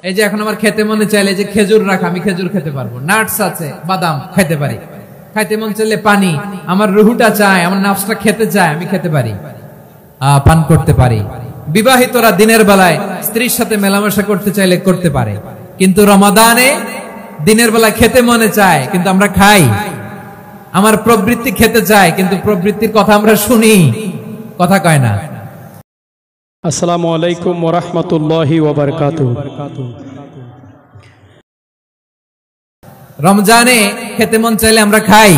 এই যে এখন আমার খেতে মনে চাইলে যে খেজুর রাখা, আমি খেজুর খেতে পারবো, নাটস আছে, বাদাম খেতে পারি। খাইতে মন চাইলে পানি, আমার রুহুটা চায়, আমার নাফসটা খেতে চায়, আমি খেতে পারি, পান করতে পারি। বিবাহিতরা দিনের বেলায় স্ত্রীর সাথে মেলামেশা করতে চাইলে করতে পারে, কিন্তু রমাদানে দিনের বেলায় খেতে মনে চায় কিন্তু আমরা খাই। আমার প্রবৃত্তি খেতে চায় কিন্তু প্রবৃত্তির কথা আমরা শুনি, কথা কয় না। আসসালামু আলাইকুম ওয়া রাহমাতুল্লাহি ওয়া বারাকাতুহু। রমজানে খেতে মন চাইলে আমরা খাই,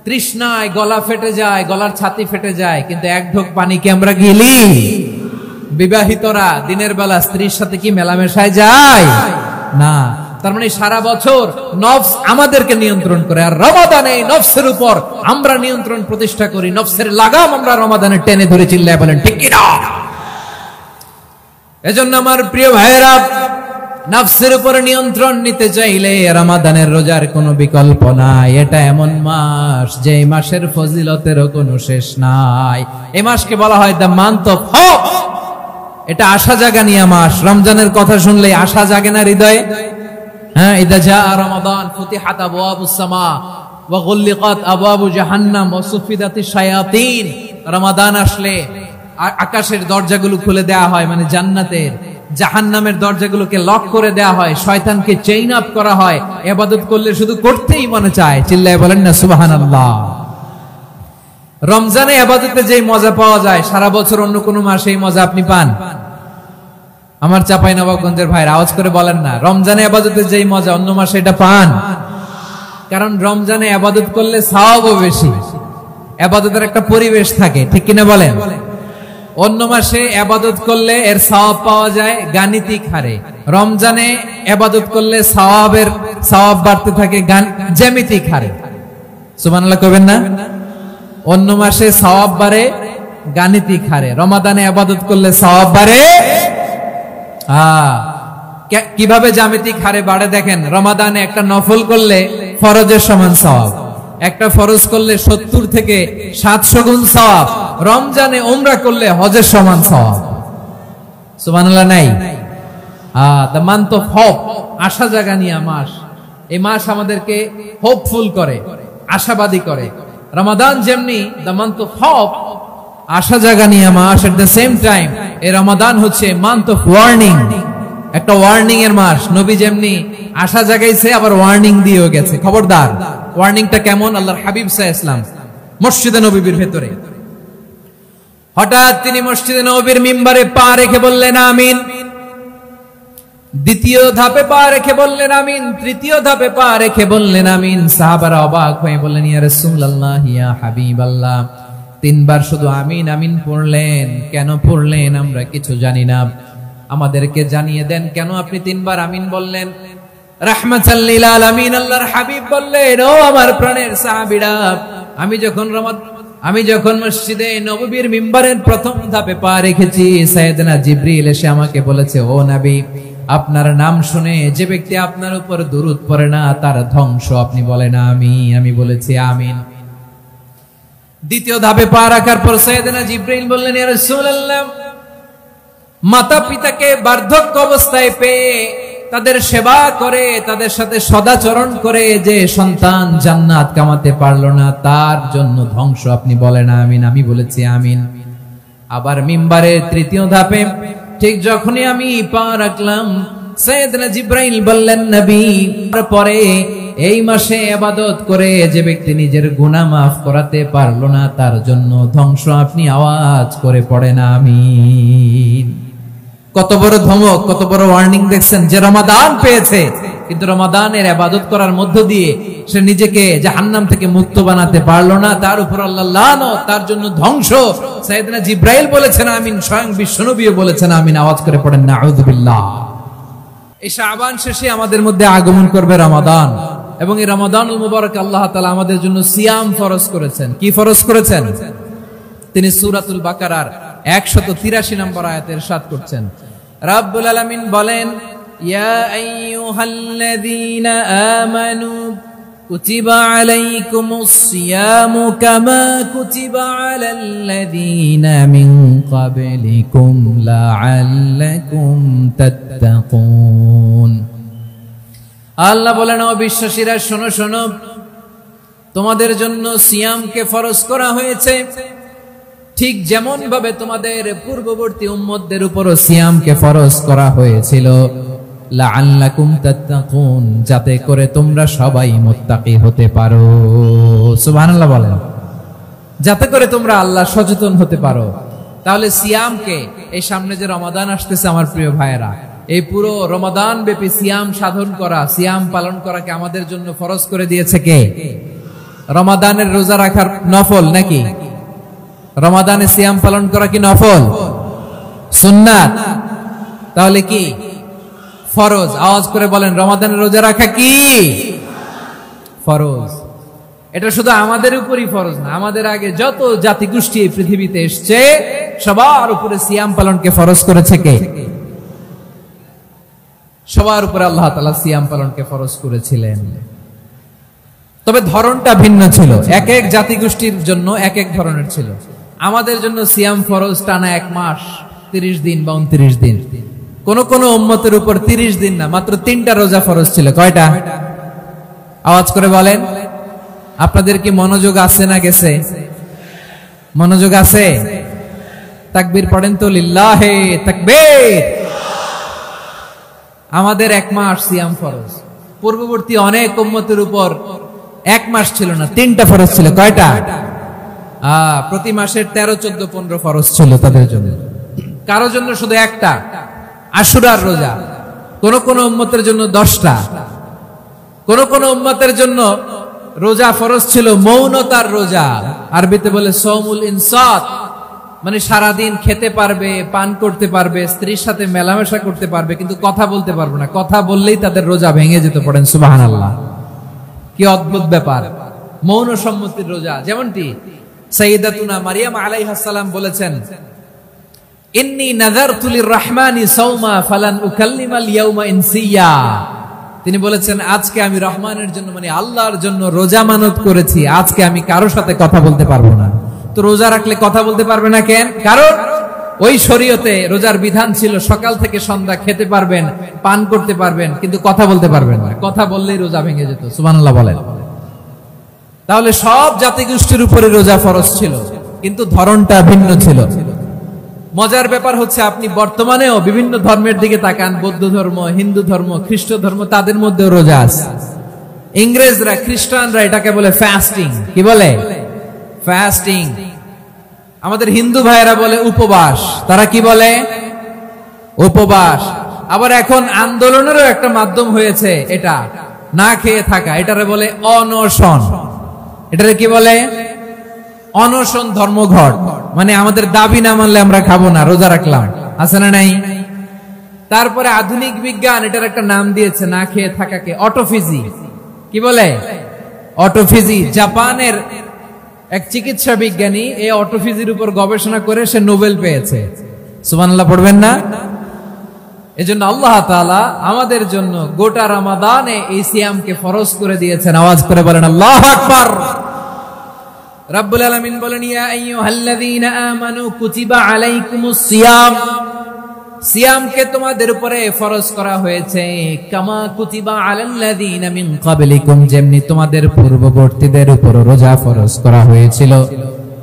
তৃষ্ণায় গলা ফেটে যায়, গলার ছাতি ফেটে যায়, কিন্তু এক ঢোক পানি কি আমরা গিলি? বিবাহিতরা দিনের বেলা স্ত্রীর সাথে কি মেলামেশায় যায় না। তার মানে সারা বছর নফস আমাদেরকে নিয়ন্ত্রণ করে, আর রমাদানে নফসের উপর আমরা নিয়ন্ত্রণ প্রতিষ্ঠা করি। নফসের লাগাম আমরা রমাদানে টেনে ধরে চিল্লায় বলেন ঠিক কি না? এজন্য আমার প্রিয় ভাইয়েরা, নফসের উপর নিয়ন্ত্রণ নিতে চাইলে রমাদানের রোজার কোনো বিকল্প নাই। এটা এমন মাস যে মাসের ফজিলতেরও কোনো শেষ নাই। এই মাসকে বলা হয় দ্য মান্থ অফ হোপ। এটা আশা জাগানিয়া মাস। রমজানের কথা শুনলে আশা জাগে না হৃদয়ে? হ্যাঁ, ইদা জাআ রমাদান ফুতিহাত আবওয়াবুস সামা ওয়া গুল্লিকাত আবওয়াবু জাহান্নাম ওয়া সুফিদাতিশ শায়াতিন। রমাদান আসলে আকাশের দরজাগুলো খুলে দেয়া হয়, মানে জান্নাতের। জাহান্নামের দরজাগুলোকে লক করে দেয়া হয়, শয়তানকে চেইন আপ করা হয়। ইবাদত করলে শুধু করতেই মনে চায়, চিল্লায় বলেন না সুবহানাল্লাহ। রমজানে ইবাদতে যেই মজা পাওয়া যায় সারা বছর অন্য কোনো মাসে এই মজা আপনি পান? আমার চাঁপাইনবাবগঞ্জের ভাইরা আওয়াজ করে বলেন না, রমজানে ইবাদতে যেই মজা অন্য মাসে এটা পান? কারণ রমজানে ইবাদত করলে সওয়াবও বেশি, ইবাদতের একটা পরিবেশ থাকে, ঠিক কিনা বলেন? অন্য মাসে ইবাদত করলে এর সওয়াব পাওয়া যায় গাণিতিক হারে, রমজানে ইবাদত করলে সওয়াব বাড়তে থাকে জ্যামিতিক হারে। সুবহানাল্লাহ কইবেন না? অন্য মাসে সওয়াব বাড়ে গাণিতিক হারে, রমাদানে ইবাদত করলে সওয়াব বাড়ে কিভাবে জ্যামিতিক হারে বাড়ে দেখেন। রমাদানে একটা নফল করলে ফরজের সমান সওয়াব, একটা ফরজ করলে 70 থেকে 700 গুণ সওয়াব, রমজানে উমরা করলে হজের সমান সওয়াব। সুবহানাল্লাহ নাই? দ্য মান্থ অফ হোপ, আশা জাগানিয়া মাস। এই মাস আমাদেরকে হোপফুল করে, আশাবাদী করে। রমাদান যেমনি দ্য মান্থ অফ হোপ, আশা জাগানিয়া মাস, এট দ্য সেম টাইম এই রমাদান হচ্ছে মান্থ অফ ওয়ার্নিং, একটা ওয়ার্নিং এর মাস। নবী যেমনি আশা জাগাইছে আবার ওয়ার্নিং দিয়েও গেছে, খবরদার। ওয়ার্নিংটা কেমন? আল্লাহর হাবিব সাল্লাল্লাহু আলাইহি ওয়াসাল্লাম মসজিদে নববীর ভেতরে হঠাৎ তিনি মসজিদে নববীর মিম্বারে পা রেখে বললেন আমিন। দ্বিতীয় ধাপে পা রেখে বললেন আমিন, তৃতীয় ধাপে পা রেখে বললেন আমিন। সাহাবারা অবাক হয়ে বললেন ইয়া রাসূলুল্লাহ, ইয়া হাবিবাল্লাহ, 3 বার শুধু আমিন আমিন পড়লেন, কেন পড়লেন আমরা কিছু জানি না, আমাদেরকে জানিয়ে দেন কেন আপনি 3 বার আমিন বললেন। রাহমাতাল লিল আলামিন আল্লাহর হাবিব বললেন, ও আমার প্রাণের সাহাবীরা, আমি যখন মসজিদে নববীর মিম্বারের প্রথম ধাপে পা রেখেছি, সাইয়েদনা জিবরিল এসে আমাকে বলেছে, ও নবী, আপনার নাম শুনে যে ব্যক্তি আপনার উপর দুরূদ পড়ে না তার ধ্বংস। আপনি বলেন আমি বলেছি আমিন। দ্বিতীয় ধাপে পা রাখার পর সাইয়েদনা জিবরিল বললেন, ইয়া রাসূলুল্লাহ, মাতা পিতাকে বার্ধক্য অবস্থায় পেয়ে তাদের সেবা করে, তাদের সাথে সদাচরণ করে যে সন্তান জান্নাত কামাতে পারলো না তার জন্য ধ্বংস। আপনি বলেন আমিন। আমি বলেছি আমিন। আবার মিম্বারের তৃতীয় ধাপে ঠিক যখনই আমি পা রাখলাম, সাইয়েদনা জিবরাইল বললেন, নবী, পরে এই মাসে ইবাদত করে যে ব্যক্তি নিজের গুনাহ মাফ করাতে পারলো না তার জন্য ধ্বংস। আপনি আওয়াজ করে পড়েন আমিন। কত বড় ধমক, কত বড় ওয়ার্নিং দেখছেন। যে রমাদান পেয়েছে কিন্তু রমাদানের ইবাদত করার মধ্য দিয়ে সে নিজেকে জাহান্নাম থেকে মুক্ত বানাতে পারলো না, তার উপর আল্লাহ লানত, তার জন্য ধ্বংস। সাইয়েদনা জিবরাইল বলেছেন আমিন, স্বয়ং বিশ্বনবীও বলেছেন আমিন। আওয়াজ করে পড়েন নাউযুবিল্লাহ। এই শাবান শেষে আমাদের মধ্যে আগমন করবে রমাদান, এবং এই রমাদানুল মুবারক আল্লাহ তাআলা আমাদের জন্য সিয়াম ফরজ করেছেন। কি ফরজ করেছেন? তিনি সূরাতুল বাকারার 183 নম্বর আয়াতে ইরশাদ করছেন, রব্বুল আলামিন বলেন, ইয়া আইয়ুহাল্লাযীনা আমানু কুতিবা আলাইকুমুস সিয়ামু কামা কুতিবা আলাল্লাযীনা মিন ক্বাবলিকুম লাআল্লাকুম তাত্তাকুন। আল্লাহ বলেন, ও বিশ্বাসীরা শোনো শোনো, তোমাদের জন্য সিয়ামকে ফরজ করা হয়েছে, ঠিক যেমন ভাবে তোমাদের পূর্ববর্তী উম্মতদের উপরও সিয়ামকে ফরজ করা হয়েছিল, লাআল্লাকুম তাত্তাকুন, যাতে করে তোমরা সবাই মুত্তাকি হতে পারো। সুবহানাল্লাহ বলেন, যাতে করে তোমরা আল্লাহ সচেতন হতে পারো। তাহলে সিয়ামকে, এই সামনে যে রমাদান আসতেছে আমার প্রিয় ভাইয়েরা, এই পুরো রমাদান ব্যাপী সিয়াম সাধন করা, সিয়াম পালন করাকে আমাদের জন্য ফরজ করে দিয়েছে কে? রমাদানের রোজা রাখার নফল নাকি? রমাদানে সিয়াম পালন করা কি নফল? সুন্নাত? তাহলে কি ফরজ? আওয়াজ করে বলেন, রমাদানের রোজা রাখা কি ফরজ? এটা শুধু আমাদের উপরই ফরজ না, আমাদের আগে যত জাতিগোষ্ঠী এই পৃথিবীতে এসছে সবার উপরে সিয়াম পালনকে ফরজ করেছে কে? সবার উপরে আল্লাহ তাআলা সিয়াম পালনকে ফরজ করেছিলেন। তবে ধরনটা ভিন্ন ছিল, এক এক জাতিগোষ্ঠীর জন্য এক এক ধরনের ছিল। আমাদের জন্য সিয়াম ফরজ টানা 1 মাস 30 দিন বা 29 দিন। কোন কোন উম্মতের উপর 30 দিন না, মাত্র 3টা রোজা ফরজ ছিল। কয়টা? আওয়াজ করে বলেন। আপনাদের কি মনোযোগ আছে না গেছে? মনোযোগ আছে? তাকবীর পড়েন তো, লিল্লাহে তাকবীর। আমাদের 1 মাস সিয়াম ফরজ, পূর্ববর্তী অনেক উম্মতের উপর 1 মাস ছিল না, 3টা ফরজ ছিল। কয়টা? প্রতি মাসের 13, 14, 15 ফরজ ছিল তাদের জন্য। কারো জন্য শুধু একটা, আশুরার রোজা। কোন কোন উম্মতের জন্য 10টা। কোন কোন উম্মতের জন্য রোজা ফরজ ছিল মৌনতার রোজা, আরবিতে বলে সওমুল ইনসাত, মানে সারাদিন খেতে পারবে, পান করতে পারবে, স্ত্রীর সাথে মেলামেশা করতে পারবে, কিন্তু কথা বলতে পারবে না। কথা বললেই তাদের রোজা ভেঙে যেত। পড়েন সুবহানাল্লাহ। কি অদ্ভুত ব্যাপার, মৌন সম্মতির রোজা। যেমনটি সাইয়্যিদাতুনা মারিয়াম আলাইহিস সালাম বলেছেন, ইন্নী নাযারতু লির-রাহমানি সাওমা ফালান উকাল্লিমাল ইয়াওমা ইনসিয়া। তিনি বলেছেন, আজকে আমি রহমানের জন্য, মানে আল্লাহর জন্য রোজা মানত করেছি, আজকে আমি কারোর সাথে কথা বলতে পারবো না। তো রোজা রাখলে কথা বলতে পারবে না কেন? কারণ ওই শরীয়তে রোজার বিধান ছিল সকাল থেকে সন্ধ্যা খেতে পারবেন, পান করতে পারবেন, কিন্তু কথা বলতে পারবেন না। কথা বললেই রোজা ভেঙে যেত। সুবহানাল্লাহ বলেন। তাহলে সব জাতিগোষ্ঠীর উপরে রোজা ফরজ ছিল, কিন্তু ধরনটা ভিন্ন ছিল। মজার ব্যাপার হচ্ছে, আপনি বর্তমানেও বিভিন্ন ধর্মের দিকে তাকান, বৌদ্ধ ধর্ম, হিন্দু ধর্ম, খ্রিস্ট ধর্ম, তাদের মধ্যেও রোজা আছে। ইংরেজরা, খ্রিস্টানরা এটাকে বলে ফাস্টিং। কি বলে? ফাস্টিং। আমাদের হিন্দু ভাইয়েরা বলে উপবাস। তারা কি বলে? উপবাস। আবার এখন আন্দোলনেরও একটা মাধ্যম হয়েছে এটা, না খেয়ে থাকা। এটারে বলে অনশন। এটারে কি বলে? অনশন ধর্মঘট। মানে আমাদের দাবি না মানলে আমরা খাবো না, রোজা রাখলাম। আছে না নাই? তারপরে আধুনিক বিজ্ঞান এটার একটা নাম দিয়েছে, না খেয়ে থাকাকে, অটোফিজি। কি বলে? অটোফিজি। জাপানের এক চিকিৎসা বিজ্ঞানী এই অটোফিজির উপর গবেষণা করে সে নোবেল পেয়েছে। সুবহানাল্লাহ পড়বেন না? এজন্য আল্লাহ তাআলা আমাদের জন্য গোটা রমাদানে এই সিয়ামকে ফরজ করে দিয়েছেন। আওয়াজ করে বলেন আল্লাহু আকবার। রাব্বুল আলামিন বলেন, ইয়া আইয়ুহাল্লাযীনা আমানু কুতিবা আলাইকুমুস সিয়াম। সিয়ামকে তোমাদের উপরে ফরজ করা হয়েছে, কামা কুতিবা আলাল্লাযীনা মিন ক্বাবলিকুম, যেমনি তোমাদের পূর্ববর্তীদের উপর রোজা ফরজ করা হয়েছিল,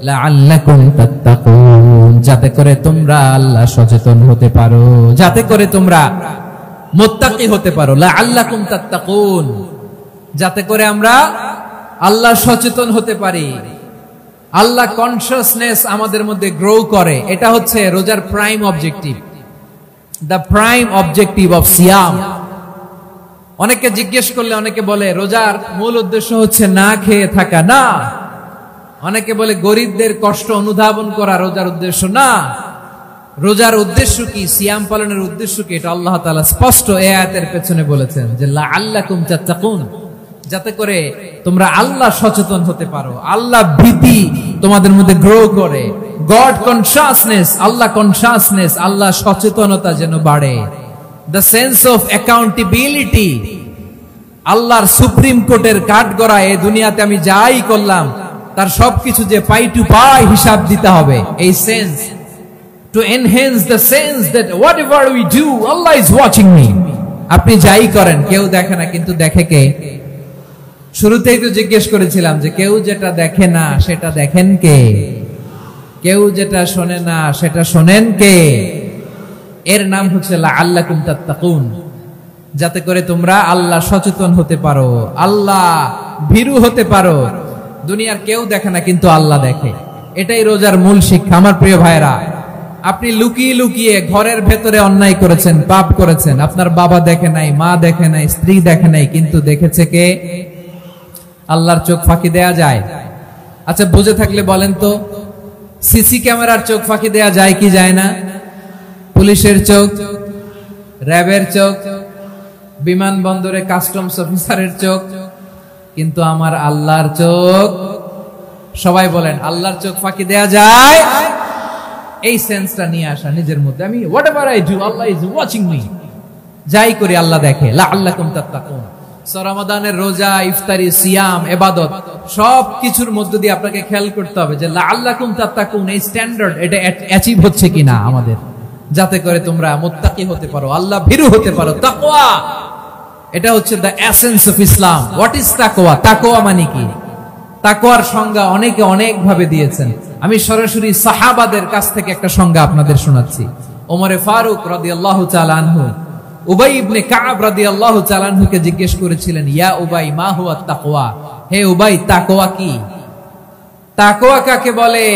লাআল্লাকুম তাত্তাকুন, যাতে করে তোমরা আল্লাহ সচেতন হতে পারো, যাতে করে তোমরা মুত্তাকি হতে পারো। লাআল্লাকুম তাত্তাকুন, যাতে করে আমরা আল্লাহ সচেতন হতে পারি, আল্লাহ কনসিয়াসনেস আমাদের মধ্যে গ্রো করে। এটা হচ্ছে রোজার prime objective, the prime objective of সিয়াম। অনেকে জিজ্ঞেস করলে অনেকে বলে রোজার মূল উদ্দেশ্য হচ্ছে না খেয়ে থাকা। না। অনেকে বলে গরিবদের কষ্ট অনুধাবন করা রোজার উদ্দেশ্য। না। রোজার উদ্দেশ্য কি? সিয়াম পালনের উদ্দেশ্য কি? এটা আল্লাহ তাআলা স্পষ্ট এই আয়াতের পেছনে বলেছেন যে লাআল্লাকুম তাত্তাকুন, যাতে করে তোমরা আল্লাহ সচেতন হতে পারো, আল্লাহ ভীতি তোমাদের মধ্যে গ্রো করে, গড কনসিয়াসনেস, আল্লাহ কনসিয়াসনেস, আল্লাহ সচেতনতা যেন বাড়ে, দ্য সেন্স অফ অ্যাকাউন্টেবিলিটি, আল্লাহর সুপ্রিম কোর্টের কাঠগড়া এই দুনিয়াতে আমি যাই করলাম তার সবকিছু যে পাই টু পাই হিসাব দিতে হবে। এই sense, to enhance the sense that whatever we do Allah is watching me. আপনি যাই করেন কেউ দেখে না, কিন্তু দেখে কে? শুরুতেই তো জিজ্ঞেস করেছিলাম যে কেউ যেটা দেখে না সেটা দেখেন কে? কেউ যেটা শোনে না সেটা শোনেন কে? এর নাম হচ্ছে লাআল্লাকুম তাত্তাকুন, যাতে করে তোমরা আল্লাহ সচেতন হতে পারো, আল্লাহ ভীরু হতে পারো। দুনিয়ার কেউ দেখে না, কিন্তু আল্লাহ দেখে। এটাই রোজার মূল শিক্ষা। আমার প্রিয় ভাইরা, আপনি লুকিয়ে লুকিয়ে ঘরের ভেতরে অন্যায় করেছেন, পাপ করেছেন, আপনার বাবা দেখে নাই, মা দেখে নাই, স্ত্রী দেখে নাই, কিন্তু দেখেছে কে? আল্লাহর চোখ ফাঁকি দেয়া যায়? আচ্ছা, বুঝে থাকলে বলেন তো, সিসি ক্যামেরার চোখ ফাঁকি দেয়া যায় কি যায় না? পুলিশের চোখ, র্যাবের চোখ, বিমানবন্দরে কাস্টমস অফিসারের চোখ, কিন্তু আমার আল্লাহর চোখ? সবাই বলেন, আল্লাহর চোখ ফাঁকি দেয়া যায়? এই সেন্সটা নিয়ে আসা নিজের মধ্যে, আমি whatever I do Allah is watching me, যাই করি আল্লাহ দেখে। লাআল্লাকুম তাত্তাকুন। রমাদানের রোজা, ইফতারি, সিয়াম, ইবাদত সব কিছুর মধ্য দিয়ে আপনাকে খেয়াল করতে হবে যে লাআল্লাকুম তাত্তাকুন এই স্ট্যান্ডার্ড এটা অ্যাচিভ হচ্ছে কিনা আমাদের, যাতে করে তোমরা মুত্তাকি হতে পারো, আল্লাহ ভীরু হতে পারো। তাকওয়া, এটা হচ্ছে the essence of Islam. What is তাকওয়া? তাকওয়া মানে কি? তাকওয়ার সংজ্ঞা অনেকে অনেক ভাবে দিয়েছেন। আমি সরাসরি সাহাবাদের কাছ থেকে একটা সংজ্ঞা আপনাদের শোনাচ্ছি। ওমরে ফারুক রাদিয়াল্লাহু তাআলা আনহু উবাই ইবনে কাব রাদিয়াল্লাহু তাআলা আনহুকে জিজ্ঞেস করেছিলেন, ইয়া উবাই মা হুয়া তাকওয়া? হে উবাই, তাকওয়া কি? তাকওয়া কাকে বলে?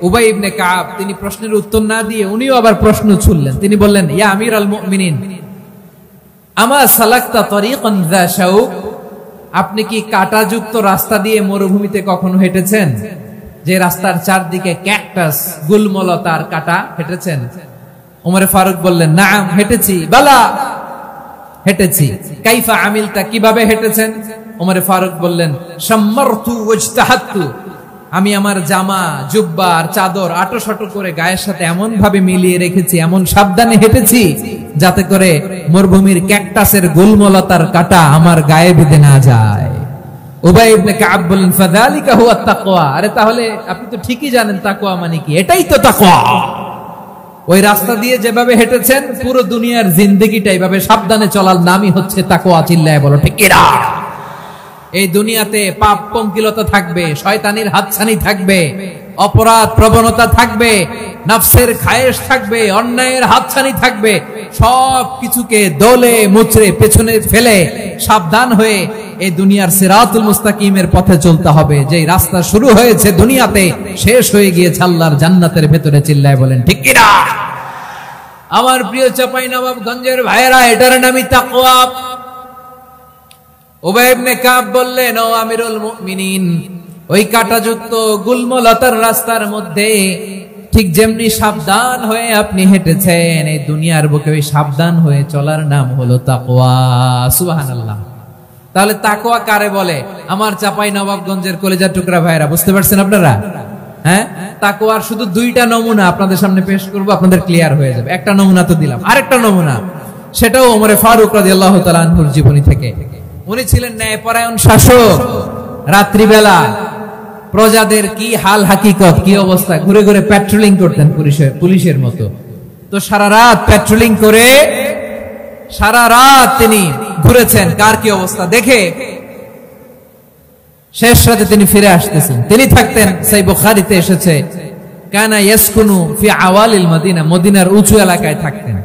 উবাই ইবনে কাব তিনি প্রশ্নের উত্তর না দিয়ে উনিও আবার প্রশ্ন ছুড়লেন। তিনি বললেন, ইয়া আমিরাল মুমিনিন, আমা সালাকতা তরিকান যা শাউক? আপনি কি কাঁটাযুক্ত রাস্তা দিয়ে মরুভূমিতে কখনো হেঁটেছেন? যে রাস্তার চারদিকে ক্যাকটাস, গুলমলতার কাঁটা, হেঁটেছেন? ওমরে ফারুক বললেন, নাম, হেঁটেছি। বালা, হেঁটেছি। কাইফা আমিলতা, কিভাবে হেঁটেছেন? ওমরে ফারুক বললেন, শাম্মারতু ওয়াজতাহাতু, আমি আমার জামা, জুব্বা আর চাদর আটোসাটো করে গায়ের সাথে এমন ভাবে মিলিয়ে রেখেছি, এমন সাবধানে হেঁটেছি যাতে করে মরুভূমির ক্যাকটাসের গুলমলতার কাঁটা আমার গায়ে বিঁধে না যায়। উবাই ইবনে কাব বললেন, ফাযালিকা হুয়া তাকওয়া। আরে তাহলে আপনি তো ঠিকই জানেন তাকওয়া মানে কি, এটাই তো তাকওয়া। ওই রাস্তা দিয়ে যেভাবে হেঁটেছেন পুরো দুনিয়ার জিন্দেগিটা এইভাবে সাবধানে চলার নামই হচ্ছে তাকওয়া। চিল্লায় বলো ঠিক কিনা? এই দুনিয়াতে পাপ পঙ্কিলতা থাকবে, শয়তানির হাতছানি থাকবে, অপরাধ প্রবণতা থাকবে, নফসের খায়েশ থাকবে, অন্যায়ের হাতছানি থাকবে। সব কিছুকে দোলে মুচড়ে পেছনে ফেলে সাবধান হয়ে এই দুনিয়ার সিরাতুল মুস্তাকিমের পথে চলতে হবে। যে রাস্তা শুরু হয়েছে দুনিয়াতে, শেষ হয়ে গিয়েছে আল্লাহর জান্নাতের ভেতরে। চিল্লায় বলেন ঠিক কিনা? আমার প্রিয় চাঁপাইনবাবগঞ্জের ভাইয়েরা, এটার নামই তাকওয়া। উবাই ইবনে কাব বললেন, ও আমিরুল মুমিনিন, ওই কাঁটাযুক্ত গুলমলতার রাস্তার মধ্যে ঠিক যেমনি সাবধান হয়ে আপনি হেঁটেছেন, এই দুনিয়ার বুকে ওই সাবধান হয়ে চলার নাম হলো তাকওয়া। সুবহানাল্লাহ। তাহলে তাকওয়া কারে বলে? আমার চাঁপাইনবাবগঞ্জের কলিজার টুকরা ভাইয়েরা, বুঝতে পারছেন আপনারা? হ্যাঁ, তাকওয়ার শুধু দুইটা নমুনা আপনাদের সামনে পেশ করব, আপনাদের ক্লিয়ার হয়ে যাবে। একটা নমুনা তো দিলাম, আরেকটা নমুনা, সেটাও ওমরে ফারুক রাদিয়াল্লাহু তাআলা আনহুর জীবনী থেকে। উনি ছিলেন ন্যায়পরায়ণ শাসক। রাত্রিবেলা প্রজাদের কি হাল হাকিকত, কি অবস্থা, ঘুরে ঘুরে প্যাট্রোলিং করতেন পুলিশের মতো। তো সারা রাত প্যাট্রোলিং করে সারা রাত তিনি ঘুরেছেন কার কি অবস্থা দেখে। শেষ রাতে তিনি ফিরে আসতেছেন। তিনি থাকতেন, সেই বুখারীতে এসেছে, কানা ইয়াসকুনু ফি আওয়ালিল মদিনা, মদিনার উঁচু এলাকায় থাকতেন।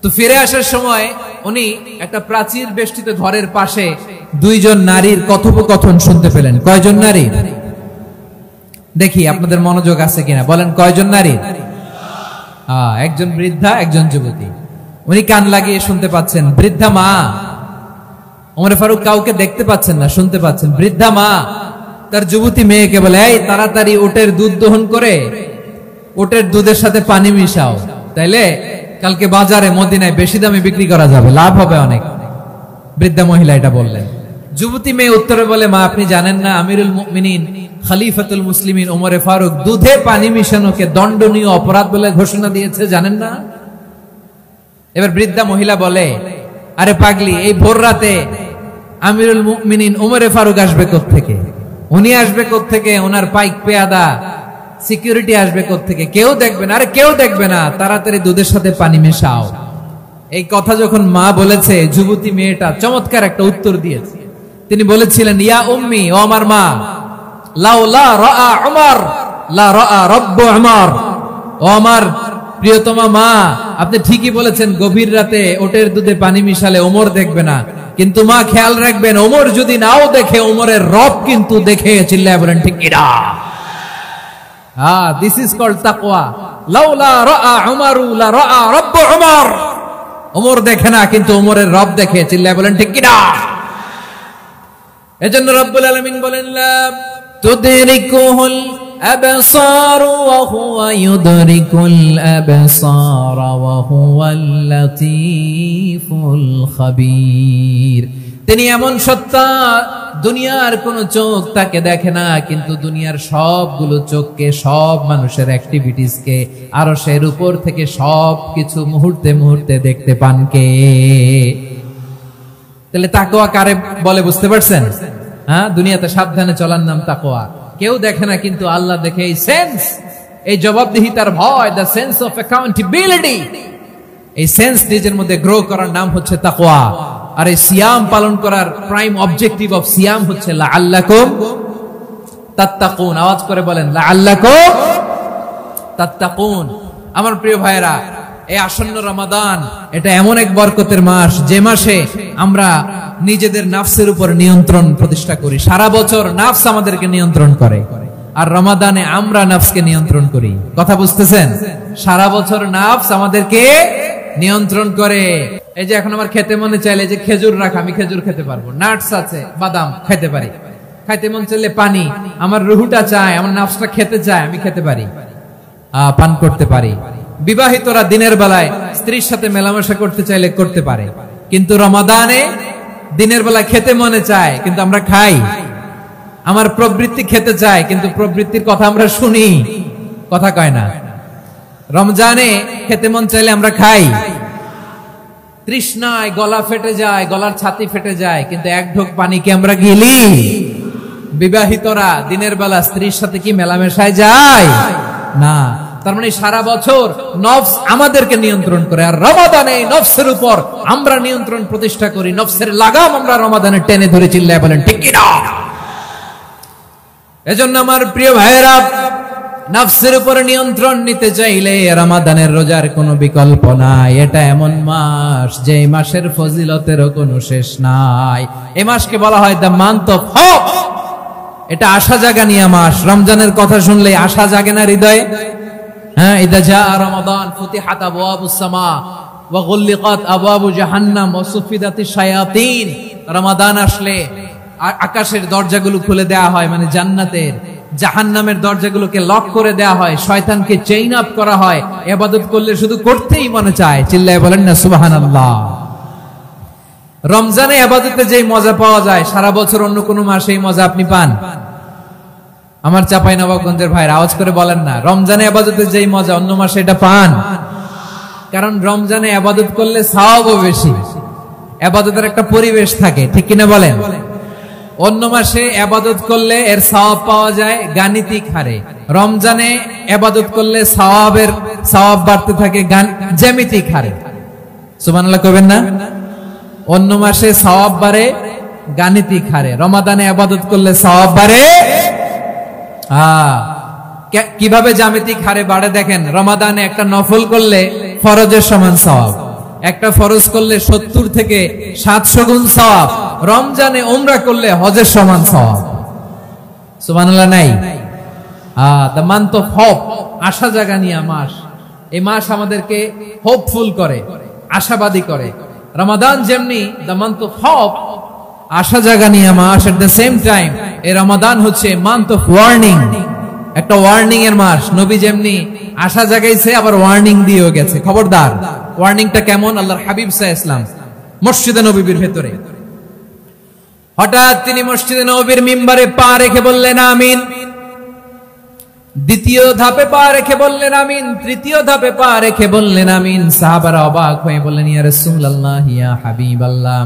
তো ফিরে আসার সময় উনি একটা প্রাচীর বেষ্টিত ঘরের পাশে দুইজন নারীর কথোপকথন শুনতে পেলেন। কয়জন নারী? দেখি আপনাদের মনোযোগ আছে কিনা, বলেন কয়জন নারী? একজন বৃদ্ধা, একজন যুবতী। উনি কান লাগিয়ে শুনতে পাচ্ছেন। বৃদ্ধা মা, ওমর ফারুক কাউকে দেখতে পাচ্ছেন না, শুনতে পাচ্ছেন। বৃদ্ধা মা তার যুবতী মেয়েকে বলে, এই তাড়াতাড়ি উটের দুধ দহন করে উটের দুধের সাথে পানি মিশাও, তাইলে কালকে বাজারে মদিনায় বেশি দামে বিক্রি করা যাবে, লাভ হবে অনেক। বৃদ্ধা মহিলা এটা বললেন। যুবতী মেয়ে উত্তরে বলে, মা আপনি জানেন না আমিরুল মুমিনিন খলিফাতুল মুসলিমিন ওমর ফারুক দুধে পানি মিশানোকে দণ্ডনীয় অপরাধ বলে ঘোষণা দিয়েছে, জানেন না? এবার বৃদ্ধা মহিলা বলে, আরে পাগলি, এই ভোর রাতে আমিরুল মুমিনিন উমরে ফারুক আসবে কোত্থেকে? উনি আসবে কোত্থেকে? ওনার পাইক পেয়াদা সিকিউরিটি আসবে কোত্থেকে? কেউ দেখবে না। আরে কেউ দেখবে না, তাড়াতাড়ি দুধের সাথে পানি মেশাও। এই কথা যখন মা বলেছে, যুবতী মেয়েটা চমৎকার একটা উত্তর দিয়েছে। তিনি বলেছিলেন, ইয়া উম্মি, ও আমার মা, লাউলা রাআ উমর লা রাআ রাব্বু উমর। ও আমার প্রিয়তমা মা, আপনি ঠিকই বলেছেন, গভীর রাতে ওটের দুধে পানি মিশালে ওমর দেখবে না, কিন্তু মা খেয়াল রাখবেন, ওমর যদি নাও দেখে, ওমরের রব কিন্তু দেখে। চিল্লায় বলেন ঠিক কিনা? দিস ইজ কল্ড তাকওয়া। লাউলা রাআ উমরু লা রাআ রাব্বু উমর। ওমর দেখে না, কিন্তু ওমরের রব দেখে। চিল্লায় বলেন ঠিক কিনা? এজন্য রব্বুল আলামিন বলেন, লা তুদরিকুহুল আবসার ওয়া হুয়া ইউদরিকুল আবসার ওয়া হুয়াল লাতীফুল খাবীর। তিনি এমন সত্তা, দুনিয়ার কোন চোখ তাকে দেখে না, কিন্তু দুনিয়ার সবগুলো চোখকে, সব মানুষের অ্যাক্টিভিটিসকে, আরশের উপর থেকে সবকিছু মুহূর্তে মুহূর্তে দেখতে পান কে? তাহলে তাকওয়া কারে বলে বুঝতে পারছেন? দুনিয়াতে সাবধানে চলার নাম তাকওয়া। কেউ দেখে না, কিন্তু আল্লাহ দেখে। এই সেন্স, এই জবাবদিহিতার ভয়, দ্য সেন্স অফ অ্যাকাউন্টেবিলিটি, এই সেন্স নিজের মধ্যে গ্রো করার নাম হচ্ছে তাকওয়া। আর এই সিয়াম পালন করার প্রাইম অবজেক্টিভ অফ সিয়াম হচ্ছে লাআল্লাকুম তাত্তাকুন। আওয়াজ করে বলেন, লাআল্লাকুম তাত্তাকুন। আমার প্রিয় ভাইরা, এই আসন্ন রমাদান, এটা এমন এক বরকতের মাস, যে মাসে আমরা নিজেদের নাফসের উপর নিয়ন্ত্রণ প্রতিষ্ঠা করি। সারা বছর নাফস আমাদেরকে নিয়ন্ত্রণ করে, আর রমাদানে আমরা নাফসকে নিয়ন্ত্রণ করি। কথা বুঝতেছেন? সারা বছর নাফস আমাদেরকে নিয়ন্ত্রণ করে। এই যে এখন আমার খেতে মনে চাইলে যে খেজুর রাখা, আমি খেজুর খেতে পারবো, নাটস আছে, বাদাম খেতে পারি। খাইতে মন চাইলে পানি, আমার রুহুটা চায়, আমার নাফসটা খেতে চায়, আমি খেতে পারি, পান করতে পারি। বিবাহিতরা দিনের বেলায় স্ত্রীর সাথে মেলামেশা করতে চাইলে করতে পারে, কিন্তু রমাদানে দিনের বেলায় খেতে মনে চায়, কিন্তু আমরা খাই। আমার প্রবৃত্তি খেতে চায়, কিন্তু প্রবৃত্তির কথা আমরা শুনি, কথা কয় না। রমজানে খেতে মন চাইলে আমরা খাই, তৃষ্ণায় গলা ফেটে যায়, গলার ছাতি ফেটে যায়, কিন্তু এক ঢোক পানিকে আমরা গিলি। বিবাহিতরা দিনের বেলা স্ত্রীর সাথে কি মেলামেশায় যায়? না। তার মানে সারা বছর নফস আমাদেরকে নিয়ন্ত্রণ করে, আর রমাদানে নফসের উপর আমরা নিয়ন্ত্রণ প্রতিষ্ঠা করি। নফসের লাগাম আমরা রমাদানে টেনে ধরে। চিল্লায় বলেন ঠিক কিনা? এজন্য আমার প্রিয় ভাইয়েরা, নফসের উপর নিয়ন্ত্রণ নিতে চাইলে রমাদানের রোজার কোনো বিকল্প নাই। এটা এমন মাস, যে মাসের ফজিলতেরও কোনো শেষ নাই। এই মাসকে বলা হয় দ্য মান্থ অফ হোপ। এটা আশা জাগানিয়া মাস। রমজানের কথা শুনলে আশা জাগে না হৃদয়ে? হ্যাঁ, ইদা জা রমাদান ফুতিহাত আবওয়াবুস সামা ওয়া গুল্লিকাত আবওয়াবু জাহান্নাম ওয়া সুফিদাতিশ শায়াতিন। রমাদান আসলে আকাশের দরজাগুলো খুলে দেয়া হয়, মানে জান্নাতের। জাহান্নামের দরজাগুলোকে লক করে দেয়া হয়, শয়তানকে চেইন আপ করা হয়। ইবাদত করলে শুধু করতেই মনে চায়। চিল্লায় বলেন না সুবহানাল্লাহ। রমজানে ইবাদতে যেই মজা পাওয়া যায়, সারা বছর অন্য কোনো মাসে এই মজা আপনি পান? আমার চাঁপাইনবাবগঞ্জের ভাইরা আওয়াজ করে বলেন না, রমজানে ইবাদতে যেই মজা অন্য মাসে এটা পান? কারণ রমজানে ইবাদত করলে সওয়াবও বেশি, ইবাদতের একটা পরিবেশ থাকে, ঠিক কিনা বলেন? অন্য মাসে ইবাদত করলে এর সওয়াব পাওয়া যায় গাণিতিক হারে, রমজানে ইবাদত করলে সওয়াব বাড়তে থাকে জ্যামিতিক হারে। সুবহানাল্লাহ কইবেন না? অন্য মাসে সওয়াব বাড়ে গাণিতিক হারে, রমাদানে ইবাদত করলে সওয়াব বাড়ে কিভাবে জ্যামিতিক হারে বাড়ে দেখেন। রমাদানে একটা নফল করলে ফরজের সমান সওয়াব, একটা ফরজ করলে 70 থেকে 700 গুণ সওয়াব, রমজানে উমরা করলে হজের সমান সওয়াব। সুবহানাল্লাহ নাই? দ্য মান্থ অফ হোপ, আশা জাগানিয়া মাস। এই মাস আমাদেরকে হোপফুল করে, আশাবাদী করে। রমাদান যেমনি দ্য মান্থ অফ হোপ, আশা জাগানিয়া মাস, এট দ্য সেম টাইম এই রমাদান হচ্ছে মান্থ অফ ওয়ার্নিং, একটা ওয়ার্নিং এর মাস। নবী যেমনি আশা জাগাইছে, আবার ওয়ার্নিং দিয়েও গেছে, খবরদার। ওয়ার্নিংটা কেমন? আল্লাহর হাবিব সাল্লাল্লাহু আলাইহি ওয়াসাল্লাম মসজিদে নববীর ভেতরে, হঠাৎ তিনি মসজিদে নববীর মিম্বারে পা রেখে বললেন আমিন। দ্বিতীয় ধাপে পা রেখে বললেন আমিন, তৃতীয় ধাপে পা রেখে বললেন আমিন। সাহাবারা অবাক হয়ে বললেন, ইয়া রাসূলুল্লাহ, ইয়া হাবিবাল্লাহ,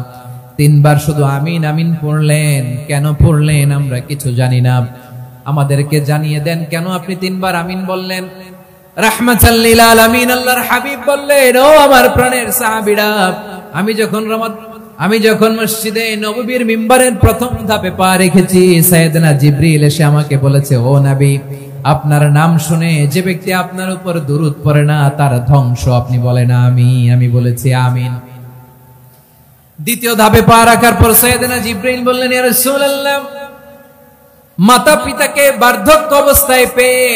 তিনবার শুধু আমিন আমিন পড়লেন। কেন পড়লেন আমরা কিছু জানি না, আমাদেরকে জানিয়ে দেন কেন আপনি তিনবার আমিন বললেন। রাহমাতাল লিল আলামিন আল্লাহর হাবিব বললেন, ও আমার প্রাণের সাহাবীরা, আমি যখন মসজিদে নববীর মিম্বারের প্রথম ধাপে পা রেখেছি, সাইয়েদনা জিবরিল এসে আমাকে বলেছে, ও নবী, আপনার নাম শুনে যে ব্যক্তি আপনার উপর দুরূদ পড়ে না তার ধ্বংস। আপনি বলেন আমিন। আমি বলেছি আমিন। দ্বিতীয় ধাপে পা রাখার পর সাইয়েদনা জিবরিল বললেন, ইয়া রাসূলুল্লাহ, মাতা পিতাকে বার্ধক্য অবস্থায় পেয়ে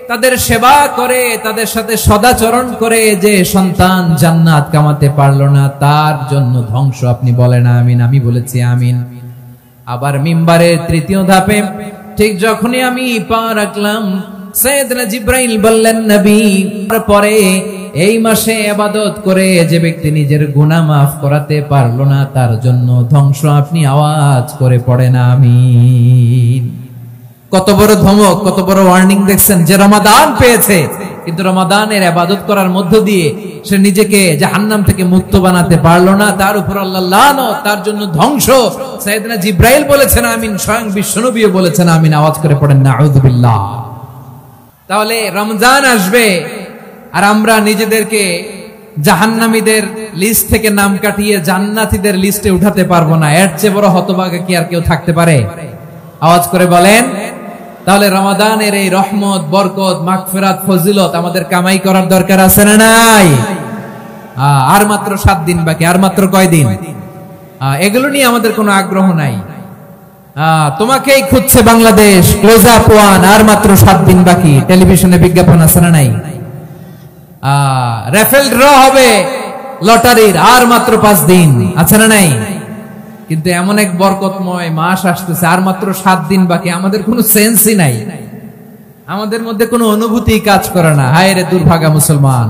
তাদের সেবা করে, তাদের সাথে সদাচরণ করে যে সন্তান জান্নাত কামাতে পারলো না তার জন্য ধ্বংস। আপনি বলেন আমিন। আমি বলেছি আমিন। আবার মিম্বারের তৃতীয় ধাপে ঠিক যখনই আমি পা রাখলাম, সাইয়েদনা জিবরাইল বললেন, নবী, পরে এই মাসে ইবাদত করে যে ব্যক্তি নিজের গুনাহ মাফ করাতে পারলো না তার জন্য ধ্বংস। আপনি আওয়াজ করে পড়েন আমিন। কত বড় ধমক, কত বড় ওয়ার্নিং দেখছেন, যে রমাদান পেয়েছে কিন্তু রমাদানের ইবাদত করার মধ্য দিয়ে সে নিজেকে জাহান্নাম থেকে মুক্ত বানাতে পারলো না, তার উপর আল্লাহ লানত, তার জন্য ধ্বংস। সাইয়েদনা জিবরাইল বলেছেন আমিন, স্বয়ং বিশ্বনবীও বলেছেন আমিন। আওয়াজ করে পড়েন নাউযুবিল্লাহ। তাহলে রমজান আসবে আর আমরা নিজেদেরকে জাহান্নামীদের লিস্ট থেকে নাম কাটিয়ে জান্নাতীদের লিস্টে উঠাতে পারবো না। এর চেয়ে বড় হতভাগা কি আর কেউ থাকতে পারে? আওয়াজ করে বলেন। তাহলে রমাদানের এই রহমত, বরকত, মাগফিরাত, ফজিলত আমাদের কামাই করার দরকার আছে না নাই? আর মাত্র 7 দিন বাকি। আর মাত্র কয় দিন? এগুলো নিয়ে আমাদের কোনো আগ্রহ নাই। তোমাকেই খুঁজছে বাংলাদেশ, ক্লোজ আপ ওয়ান, আর মাত্র 7 দিন বাকি। টেলিভিশনে বিজ্ঞাপন আছে না নাই? রাফেল ড্র হবে লটারির, আর মাত্র 5 দিন, আছে না নাই? কিন্তু এমন এক বরকতময় মাস আসতেছে, আর মাত্র 7 দিন বাকি। আমাদের কোনো সেন্সই নাই, আমাদের মধ্যে কোনো অনুভূতি কাজ করে না। হায় রে দুর্ভাগা মুসলমান।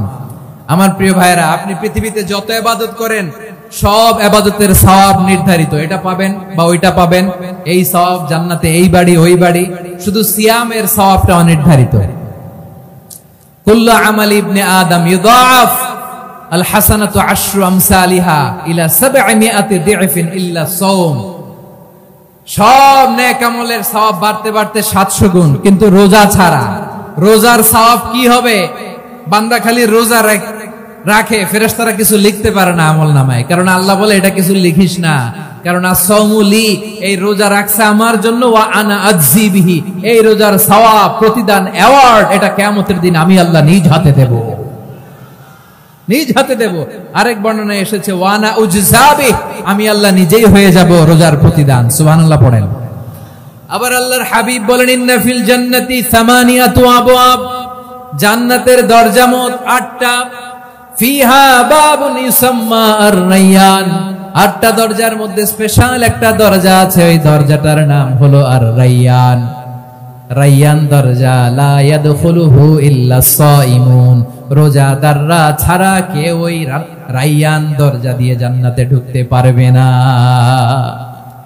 আমার প্রিয় ভাইরা, আপনি পৃথিবীতে যত ইবাদত করেন সব ইবাদতের সওয়াব নির্ধারিত। এটা পাবেন বা ওইটা পাবেন, এই সওয়াব জান্নাতে, এই বাড়ি ওই বাড়ি। শুধু সিয়ামের সওয়াবটা অনির্ধারিত। কুল্লু আমালি ইবনে আদম ইউদাফ আল হাসানাতু আশরু আমসালিহা ইলা 700 দি'ফিন ইল্লা সাওম। সব নেক আমলের সওয়াব বাড়তে বাড়তে 700 গুণ, কিন্তু রোজা ছাড়া। রোজার সওয়াব কি হবে? বান্দা খালি রোজা রাখে, ফেরেশতারা কিছু লিখতে পারে না আমলনামায়, কারণ আল্লাহ বলে এটা কিছু লিখিস না, কারণ as-সাওমু লি, এই রোজা রাখছে আমার জন্য, ওয়া আনা আজজি বিহি, এই রোজার সওয়াব, প্রতিদান, অ্যাওয়ার্ড এটা কিয়ামতের দিন আমি আল্লাহ নিজ হাতে দেব, নিজ হাতে দেব। আরেক বর্ণনায় এসেছে ওয়ানা উজজাবি, আমি আল্লাহ নিজেই হয়ে যাব রোজার প্রতিদান। সুবহানাল্লাহ পড়েন। আবার আল্লাহর হাবিব বলেন, ইন্না ফিল জান্নাতি 8 আবওয়াব, জান্নাতের দরজা মোট 8টা। ফিহা বাবুন ইউসাম্মা আর-রায়্যান, 8টা দরজার মধ্যে স্পেশাল একটা দরজা আছে, ওই দরজাটার নাম হলো আর-রায়্যান। রায়্যান দরজা, লা ইয়াদখুলুহু ইল্লা সাইমুন, রোজাদাররা ছাড়া কেউ ওই রায়্যান দরজা দিয়ে জান্নাতে ঢুকতে পারবে না।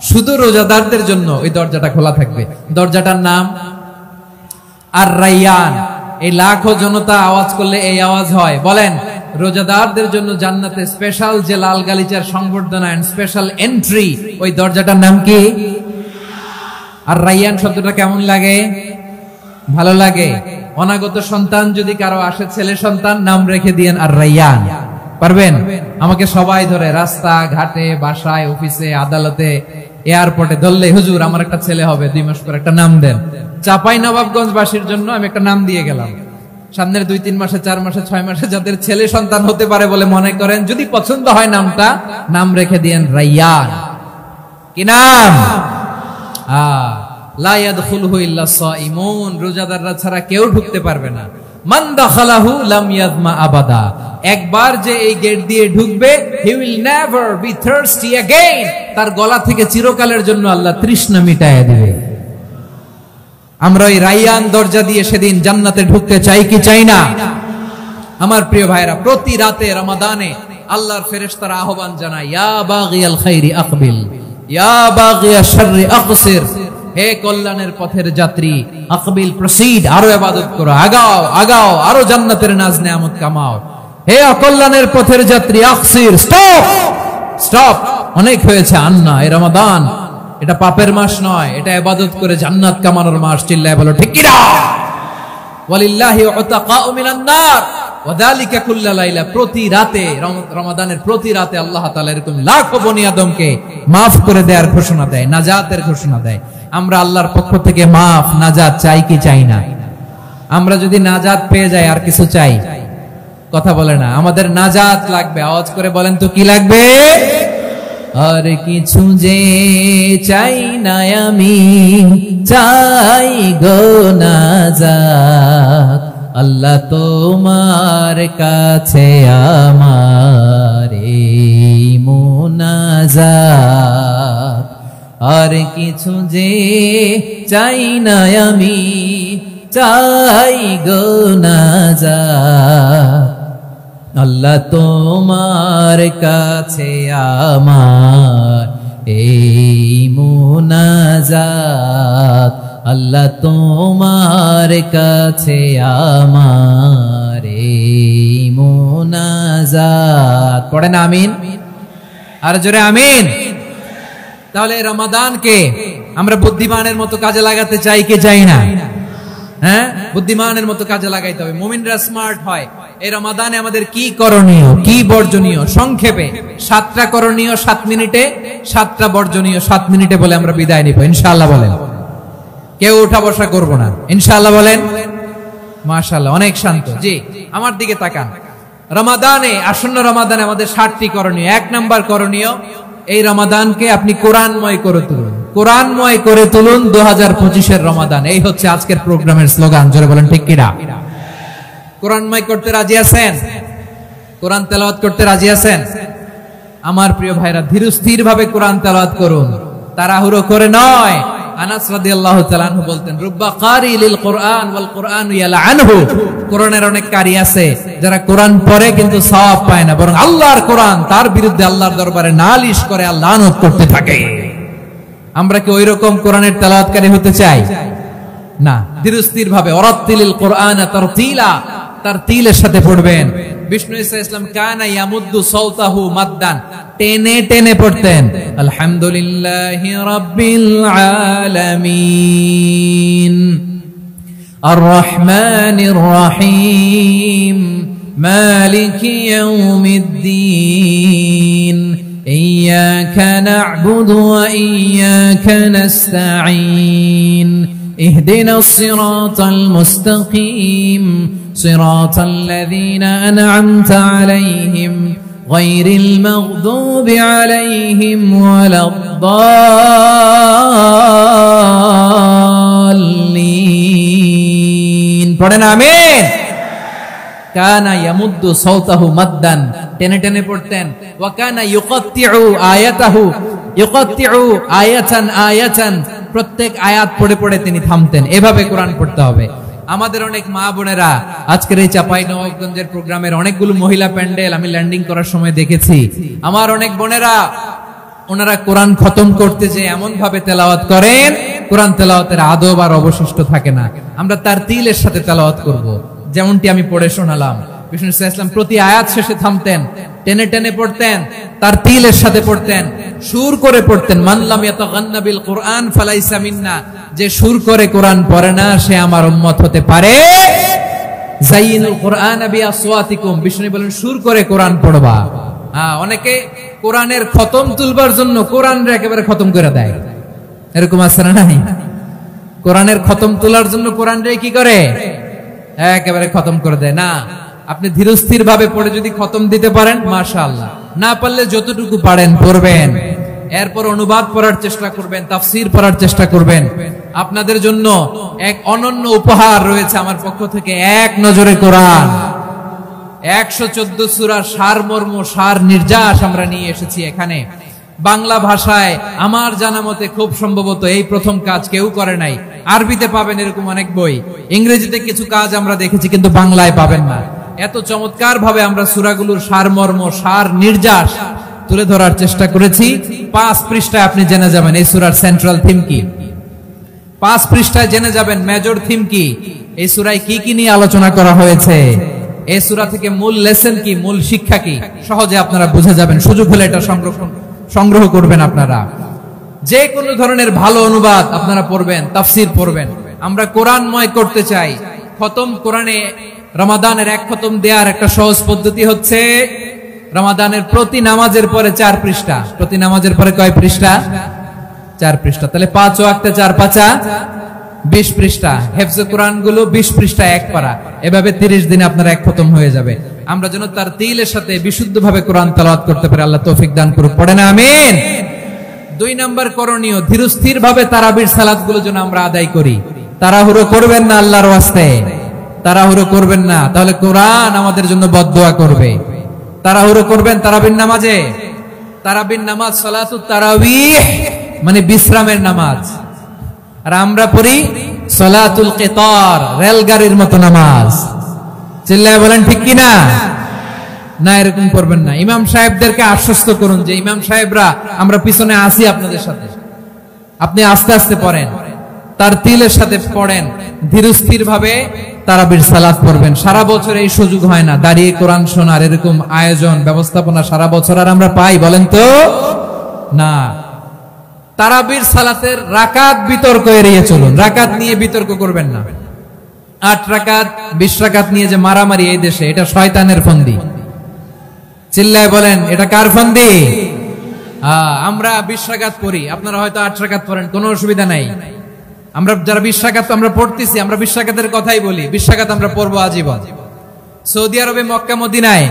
শুধু রোজাদারদের জন্য ওই দরজাটা খোলা থাকবে। দরজাটার নাম আর-রায়্যান। এই লাখো জনতা আওয়াজ করলে এই আওয়াজ হয়। বলেন, রোজাদারদের জন্য জান্নাতে স্পেশাল যে লাল গালিচার সংবর্ধনা এন্ড স্পেশাল এন্ট্রি, ওই দরজাটার নাম কি? আর রায়্যান শব্দটা কেমন লাগে? ভালো লাগে। অনাগত সন্তান যদি কারো আসে, ছেলে সন্তান, নাম রেখে দিয়েন আর রায়্যান। পারবেন? আমাকে সবাই ধরে রাস্তা ঘাটে, বাসায়, অফিসে, আদালতে, এয়ারপোর্টে ধরলে, হুজুর আমার একটা ছেলে হবে 2 মাস পর, একটা নাম দেন। চাপাই নবাবগঞ্জ বাসীর জন্য আমি একটা নাম দিয়ে গেলাম। সামনের 2-3 মাসে, 4 মাসে, 6 মাসে যাদের ছেলে সন্তান হতে পারে বলে মনে করেন, যদি পছন্দ হয় নামটা, নাম রেখে দিয়েন রায়্যান। কি নাম? লা ইয়াদখুলুহু ইল্লা সাইমুন, রোজাদাররা ছাড়া কেউ ঢুকতে পারবে না। মান দাখালাহু লাম ইয়াযমা আবাদা, একবার যে এই গেট দিয়ে ঢুকবে, he will never be thirsty again, তার গলা থেকে চিরকালের জন্য আল্লাহ তৃষ্ণা মিটায় দিবে। আমরা ওই রায়্যান দরজা দিয়ে সেদিন জান্নাতে ঢুকতে চাই কি চাই না? আমার প্রিয় ভাইরা, প্রতি রাতে রমাদানে আল্লাহর ফেরেশতারা আহ্বান জানায়, ইয়া বাগিয়াল খাইরি আকবিল, ইয়া বাগিয়াশ শাররি আকসির, হে কল্যাণের পথের যাত্রী, আকবিল, প্রসিড, আরো ইবাদত করো, আগাও আগাও, আরো জান্নাতের নাজ নেয়ামত কামাও। হে অকল্যাণের পথের যাত্রী, আকসির, স্টপ স্টপ, অনেক হয়েছে আন্না। এই রমাদান এটা পাপের মাস নয়, এটা ইবাদত করে জান্নাত কামানোর মাস। চিল্লায় বলো ঠিক কি না? ওয়ালিল্লাহি উতাকাউ মিনান নার ওয়াদালিকা কুল্লা লাইলা। প্রতি রাতে, রমাদানের প্রতি রাতে আল্লাহ তাআলা এরকম লাখো বনি আদমকে maaf করে দেওয়ার ঘোষণা দেয়, নাজাতের ঘোষণা দেয়। আমরা আল্লাহর পক্ষ থেকে মাফ, নাজাত চাই কি চাই না? আমরা যদি নাজাত পেয়ে যাই আর কিছু চাই? কথা বলে না। আমাদের নাজাত লাগবে। আওয়াজ করে বলেন তো কি লাগবে? আর কিছু যে চাই না আমি, চাই গো নাজাত। আল্লাহ তোমার কাছে আমার এই মুনাজাত। আর কিছু যে চাই না আমি, চাই গো নাজাত। আল্লাহ তোমার কাছে আমার এই মুনাজাত। আল্লাহ তোমার কাছে আমার এই মুনাজাত। পড়েন আমিন, আর জোরে আমিন। তাহলে রমাদানকে আমরা বুদ্ধিমানের মতো কাজে লাগাতে চাই কি চাই না? হ্যাঁ, বুদ্ধিমানের মতো কাজে লাগাইতে হবে। মুমিনরা স্মার্ট হয়। এই রমাদানে আমাদের কি করণীয়, কি বর্জনীয়? সংক্ষেপে 7টা করণীয় 7 মিনিটে, 7টা বর্জনীয় 7 মিনিটে বলে আমরা বিদায় নিব ইনশাআল্লাহ। বলেন, কেউ উঠা বসা করব না ইনশাআল্লাহ। বলেন মাশাআল্লাহ, অনেক শান্ত। জি, আমার দিকে তাকান। রমাদানে, আসন্ন রমাদানে আমাদের 7টি করণীয়। 1 নাম্বার করণীয়, এই রমাদানকে আপনি কোরআনময় করে তুলুন। কোরআনময় করে তুলুন 2025-এর রমাদান। এই হচ্ছে আজকের প্রোগ্রামের স্লোগান। জোরে বলেন ঠিক কি না? কোরআনময় করতে রাজি আছেন? কোরআন তেলাওয়াত করতে রাজি আছেন? আমার প্রিয় ভাইরা, ধীরস্থির ভাবে কোরআন তেলাওয়াত করুন, তাড়াহুড়ো করে নয়। আনাস রাদিয়াল্লাহু তাআলা আনহু বলতেন, রুব্বা কারি লিল কোরআন ওয়াল কোরআনু ইয়ালআনহু। কোরআনের অনেক কারি আছে যারা কোরআন পড়ে কিন্তু সওয়াব পায় না, বরং আল্লাহর কোরআন তার বিরুদ্ধে আল্লাহর দরবারে নালিশ করে আর লানত করতে থাকে। আমরা কি ওইরকম কোরআনের তেলাওয়াতকারী হতে চাই? না। ধীরস্থির ভাবে ওয়ারাত্তিলিল কোরআনা তারতিলা, তারতিলের সাথে পড়বেন। বিষ্ণু ঈসা ইসলাম কানা ইয়ামুদ্দু সাওতাহু মাদ্দান, টেনে টেনে পড়তেন। আলহামদুলিল্লাহি রাব্বিল আলামিন আর রহমানির রহিম মালিকি ইয়াউমিদ্দিন ইয়্যাকা না'বুদু ওয়া ইয়্যাকা নাস্তাঈন ইহদিনাস সিরাতাল মুস্তাকিম সিরাতাল লাযীনা আন'আমতা আলাইহিম গায়রিল মাগদুবি আলাইহিম ওয়ালাদ-দাল্লিন। পড়েন আমিন। কানা ইয়ামুদ্দু সাওতাহু মাদ্দান, টেনে টেনে পড়তেন। ওয়া কানা ইউকাত্তিউ আয়াতাহু, ইউকাত্তিউ আয়াতান আয়াতান, প্রত্যেক আয়াত পড়ে পড়ে তিনি থামতেন। এভাবে কোরআন পড়তে হবে। আমাদের অনেক মা বোনেরা আজকের এই চাঁপাইনবাবগঞ্জের প্রোগ্রামের অনেকগুলো মহিলা প্যান্ডেল আমি ল্যান্ডিং করার সময় দেখেছি। আমার অনেক বোনেরা, ওনারা কোরআন খতম করতে যে এমন ভাবে তেলাওয়াত করেন, কোরআন তেলাওয়াতের আদব আর অবশিষ্ট থাকে না। আমরা তারতিলের সাথে তেলাওয়াত করব, যেমনটি আমি পড়ে শোনালাম। বিষ্ণু ইসলাম প্রতি আয়াত শেষে থামতেন, টেনে টেনে পড়তেন, তারতিলের সাথে পড়তেন, সুর করে পড়তেন। মান লাম ইয়াতাগান্না বিল কোরআন ফালাইসা মিন্না, যে সুর করে কোরআন পড়ে না সে আমার উম্মত হতে পারে। যায়িনুল কোরআন বিআসওয়াতিকুম, বিষ্ণু বলেন সুর করে কোরআন পড়বা। অনেকে কোরআনের খতম তুলবার জন্য কোরআনরে একেবারে খতম করে দেয়, এরকম আছে না নাই? কোরআনের খতম তোলার জন্য কোরআনরে কি করে? একেবারে খতম করে দেয় না। আপনি ধীরস্থির ভাবে পড়ে যদি খতম দিতে পারেন মাশাআল্লাহ, না পারলে যতটুকু পারেন পড়বেন। এরপর অনুবাদ পড়ার চেষ্টা করবেন, তাফসীর পড়ার চেষ্টা করবেন। আপনাদের জন্য এক অনন্য উপহার রয়েছে আমার পক্ষ থেকে, এক নজরে কোরআন। 114 সূরার সারমর্ম, সার নির্যাস আমরা নিয়ে এসেছি এখানে। বাংলা ভাষায় আমার জানা মতে খুব সম্ভবত এই প্রথম কাজ কেউ করে নাই। আরবিতে পাবেন এরকম অনেক বই, ইংরেজিতে কিছু কাজ আমরা দেখেছি, কিন্তু বাংলায় পাবেন না। এত চমৎকার ভাবে আমরা সূরাগুলোর সারমর্ম, সার নির্যাস তুলে ধরার চেষ্টা করেছি। 5 পৃষ্ঠায় আপনি জেনে যাবেন এই সূরার সেন্ট্রাল থিম কি। 5 পৃষ্ঠায় জেনে যাবেন মেজর থিম কি, এই সূরায় কি কি নিয়ে আলোচনা করা হয়েছে, এই সূরা থেকে মূল লেসন কি, মূল শিক্ষা কি, সহজে আপনারা বুঝে যাবেন। সুযোগ হলে এটা সংগ্রহ করবেন আপনারা। যে কোনো ধরনের ভালো অনুবাদ আপনারা পড়বেন, তাফসীর পড়বেন। আমরা কোরআনময় করতে চাই। খতম কোরআনে রমাদানের এক খতম দেওয়ার একটা সহজ পদ্ধতি হচ্ছে রমাদানের প্রতি নামাজের পরে 4 পৃষ্ঠা। প্রতি নামাজের পরে কয় পৃষ্ঠা? 4 পৃষ্ঠা। তাহলে 5 ওয়াক্তে 4 পাঁচা 20 পৃষ্ঠা। হেফজে কোরআন গুলো 20 পৃষ্ঠা এক পারা। এভাবে 30 দিনে আপনার এক খতম হয়ে যাবে। আমরা যেন তার তিলের সাথে বিশুদ্ধভাবে কোরআন তেলাওয়াত করতে পারি। আল্লাহ তৌফিক দান করুক। পড়েন আমিন। 2 নাম্বার করণীয়, ধীরস্থির ভাবে তারাবির সালাত গুলো যেন আমরা আদায় করি। তাড়াহুড়ো করবেন না আল্লাহর ওয়াস্তে, তাড়াহুড়ো করবেন না, তাহলে কোরআন আমাদের জন্য বদদোয়া করবে। তাড়াহুড়ো করবেন তারাবির নামাজে। তারাবির নামাজ সালাতুত তারাবিহ মানে বিশ্রামের নামাজ। আর আমরা পড়ি সালাতুল কিতার, রেলগাড়ির মতো নামাজ। চিল্লায় বলেন ঠিক কিনা? না, এরকম করবেন না। ইমাম সাহেবদেরকে আশ্বস্ত করুন যে ইমাম সাহেবরা আমরা পিছনে আসি আপনাদের সাথে, আপনি আস্তে আস্তে পড়েন, তার তিলের সাথে পড়েন, ধীরস্থির ভাবে তারাবির সালাত পড়বেন। সারা বছর এই সুযোগ হয় না, দাঁড়িয়ে কোরআন শোনার এরকম আয়োজন ব্যবস্থাপনা সারা বছর আর আমরা পাই বলেন তো না। তারাবির সালাতের রাকাত বিতর্ক এড়িয়ে চলুন। রাকাত নিয়ে বিতর্ক করবেন না। 8 রাকাত 20 রাকাত নিয়ে যে মারামারি এই দেশে, এটা শয়তানের ফন্দি। চিল্লায় বলেন এটা কার ফন্দি? আমরা 20 রাকাত পড়ি, আপনারা হয়তো 8 রাকাত পড়েন, কোনো অসুবিধা নাই। আমরা যারা 20 রাকাত আমরা পড়তেছি, আমরা 20 রাকাতের কথাই বলি। 20 রাকাত আমরা পড়বো আজীবন। সৌদি আরবে মক্কা মদিনায়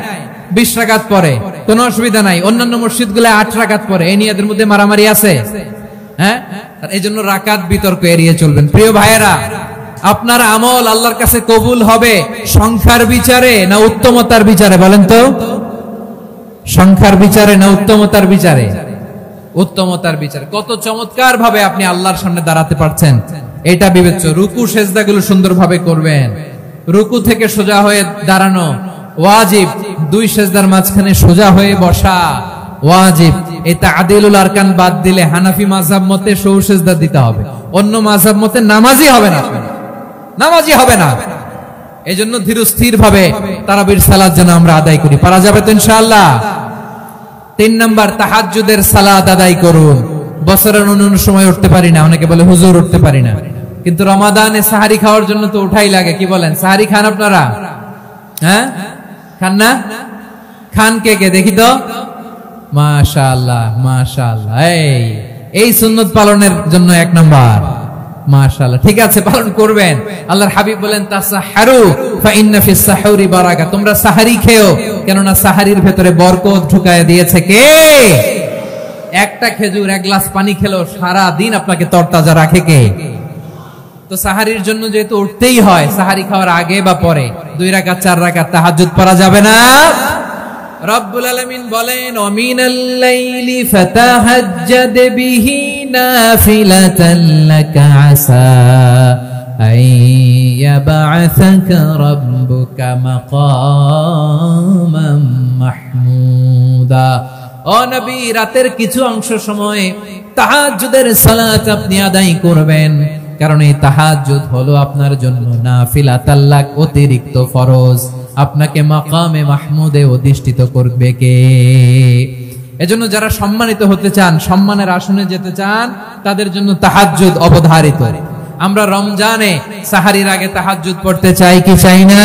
20 রাকাত পড়ে, কোনো অসুবিধা নাই। অন্যান্য মসজিদ গুলো 8 রাকাত পড়ে। এই নিয়ে এদের মধ্যে মারামারি আছে? হ্যাঁ, এই জন্য রাকাত বিতর্ক এড়িয়ে চলবেন। প্রিয় ভাইয়েরা, আপনার আমল আল্লাহর কাছে কবুল হবে সংখ্যার বিচারে না উত্তমতার বিচারে বলেন তো? সংখ্যার বিচারে না উত্তমতার বিচারে? উত্তমতার বিচারে। কত চমৎকার ভাবে আপনি আল্লাহর সামনে দাঁড়াতে পারছেন এটা বিবেচ্য। রুকু সেজদাগুলো সুন্দরভাবে করবেন। রুকু থেকে সোজা হয়ে দাঁড়ানো ওয়াজিব। 2 সেজদার মাঝখানে সোজা হয়ে বসা ওয়াজিব। এই তা'দিলুল আরকান বাদ দিলে হানাফি মাযহাব মতে সৌ সেজদা দিতে হবে। অন্য মাযহাব মতে নামাজই হবে না, নামাজই হবে না। এজন্য ধীরস্থির ভাবে তারাবির সালাত যেন আমরা আদায় করি। পারা যাবে তো ইনশাআল্লাহ? 3 নাম্বার, তাহাজ্জুদের সালাত আদায় করুন। বছরের অন্য সময় উঠতে পারি না, অনেকে বলে হুজুর উঠতে পারি না, কিন্তু রমাদানে সাহারি খাওয়ার জন্য তো উঠাই লাগে। কি বলেন? সাহারি খান আপনারা? হ্যাঁ, খান না? খান কে কে দেখি তো? মাশাআল্লাহ মাশাআল্লাহ। এই সুন্নত পালনের জন্য 1 নাম্বার। মাশাআল্লাহ, ঠিক আছে, পালন করবেন। আল্লাহর হাবিব বলেন তাসাহহারু ফা ইন্না ফিস সাহুরি বারাকা। তোমরা সাহারি খেও, কেননা সাহারির ভেতরে বরকত ঢুকায় দিয়েছে কে? একটা খেজুর, 1 গ্লাস পানি খেলেও সারা দিন আপনাকে তরতাজা রাখে কে? তো সাহারির জন্য যেহেতু উঠতেই হয়, সাহারি খাওয়ার আগে বা পরে 2 রাকাত 4 রাকাত তাহাজ্জুদ পড়া যাবে না? রব্বুল আলামিন বলেন ওয়ামিনাল লাইলি ফাতাহাজ্জাদ বিহি নাফিলাতান লাকা আসা আইয়াবআসাকা রাব্বুকা মাকামান মাহমুদা। ও নবী, রাতের কিছু অংশ সময় তাহাজ্জুদের সালাত আপনি আদায় করবেন, কারণ এই তাহাজ্জুদ হলো আপনার জন্য নাফিলাতাল লাক, অতিরিক্ত ফরজ। আপনাকে মাকামে মাহমুদে অধিষ্ঠিত করবে কে? এজন্য যারা সম্মানিত হতে চান, সম্মানের আসনে যেতে চান, তাদের জন্য তাহাজ্জুদ অবধারিত। আমরা রমজানে সাহারির আগে তাহাজ্জুদ পড়তে চাই কি চাই না?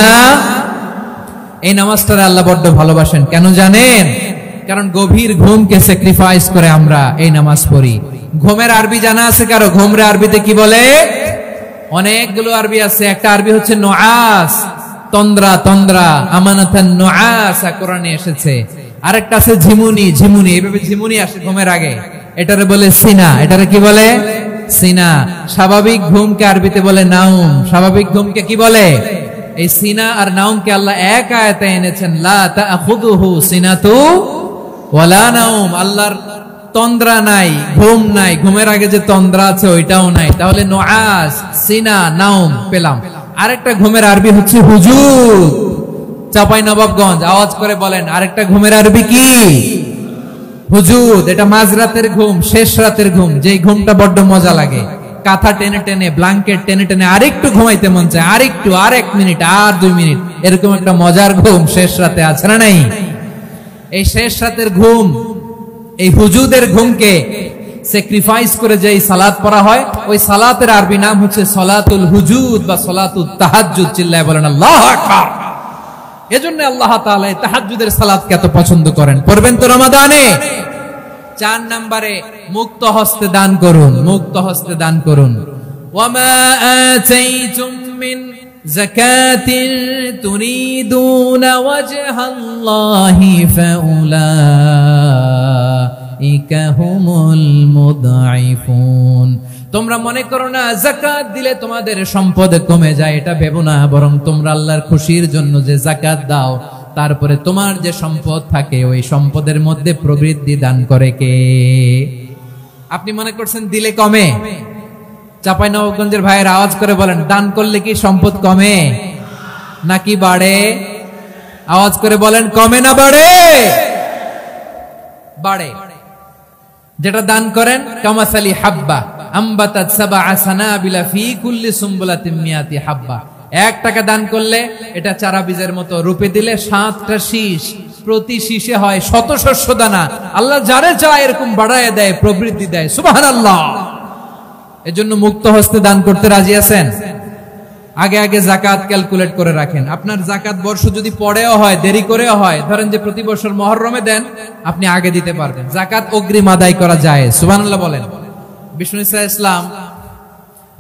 এই নামাজটা আল্লাহ বড্ড ভালোবাসেন। কেন জানেন? কারণ গভীর ঘুমকে স্যাক্রিফাইস করে আমরা এই নামাজ পড়ি। ঘুমের আরবি জানা আছে কারো? ঘুমরে আরবিতে কি বলে? অনেকগুলো আরবি আছে। একটা আরবি হচ্ছে নুআস, তন্দ্রা, তন্দ্রা, আমানাতান নুআসা কোরআনে এসেছে। আরেকটা আছে ঝিমুনি, ঝিমুনি, এইভাবে ঝিমুনি আসে ঘুমের আগে, এটারে বলে সিনা। এটারে কি বলে? সিনা। স্বাভাবিক ঘুমকে আরবিতে বলে নাউম। স্বাভাবিক ঘুমকে কি বলে? এই সিনা আর নাউমকে আল্লাহ এক আয়াতে এনেছেন, লা তাখুযুহু সিনাতু ওয়ালা নাউম। আল্লাহর তন্দ্রা নাই, ঘুম নাই। ঘুমের আগে যে তন্দ্রা আছে ওইটাও নাই। তাহলে নুআস, সিনা, নাউম পেলাম। আরেকটা ঘুমের আরবি হচ্ছে হুজুদ। চাঁপাইনবাবগঞ্জ আওয়াজ করে বলেন, আরেকটা ঘুমের আরবি কি? হুজুদ। এটা মাঝরাতের ঘুম, শেষ রাতের ঘুম, যেই ঘুমটা বড্ড মজা লাগে। কাঁথা টেনে টেনে, ব্ল্যাঙ্কেট টেনে টেনে আরেকটু ঘুমাইতে মন চায়, আরেকটু, আর 1 মিনিট, আর 2 মিনিট, এরকম একটা মজার ঘুম শেষ রাতে আছে না নাই? এই শেষ রাতের ঘুম এই হুজুদের ঘুমকে স্যাক্রিফাইস করে যেই সালাত পড়া হয়, ওই সালাতের আরবি নাম হচ্ছে সালাতুল হুজুদ বা সালাতুত তাহাজ্জুদ। চিল্লায় বলেন আল্লাহু আকবার। এজন্য আল্লাহ তাআলা এই তাহাজ্জুদের সালাতকে এত পছন্দ করেন। পড়বেন তো রমাদানে। 4 নম্বরে মুক্ত হস্তে দান করুন, মুক্ত হস্তে দান করুন। ওয়ামা আতাইতুম মিন যাকাতিন তুরিদুনা ওয়াজহাল্লাহি ফাউলাইকা হুমুল মুদঈফুন। তোমরা মনে করো না যাকাত দিলে তোমাদের সম্পদ কমে যায়, এটা ভেবো না, বরং তোমরা আল্লাহর খুশির জন্য যে যাকাত দাও, তারপরে তোমার যে সম্পদ থাকে ওই সম্পদের মধ্যে প্রবৃদ্ধি দান করে কে? আপনি মনে করছেন দিলে কমে? চাঁপাইনবাবগঞ্জের ভাইয়ের আওয়াজ করে বলেন, দান করলে কি সম্পদ কমে নাকি বাড়ে? আওয়াজ করে বলেন, কমে না বাড়ে? বাড়ে। যেটা দান করেন কামাসালি হাব্বা আম্বাতাত সাবআ সানাবিলা ফি কুল্লি সুমবুলাতিন মিয়াতি হাব্বা। 1 টাকা দান করলে এটা চারা বীজের মতো, রূপে দিলে 7টা শীষ, প্রতি শীষে হয় 100 শস্য দানা। আল্লাহ যারে চায় এরকম বাড়ায় দেয়, প্রবৃদ্ধি দেয়। সুবহানাল্লাহ। এজন্য মুক্ত হস্তে দান করতে রাজি আছেন? আগে আগে যাকাত ক্যালকুলেট করে রাখেন। আপনার যাকাত বর্ষ যদি পড়েও হয়, দেরি করেও হয়, ধরেন যে প্রতি বছর মুহররমে দেন, আপনি আগে দিতে পারবেন। যাকাত অগ্রিম আদায় করা যায়। সুবহানাল্লাহ বলেন। বিষ্ণু ইসলাম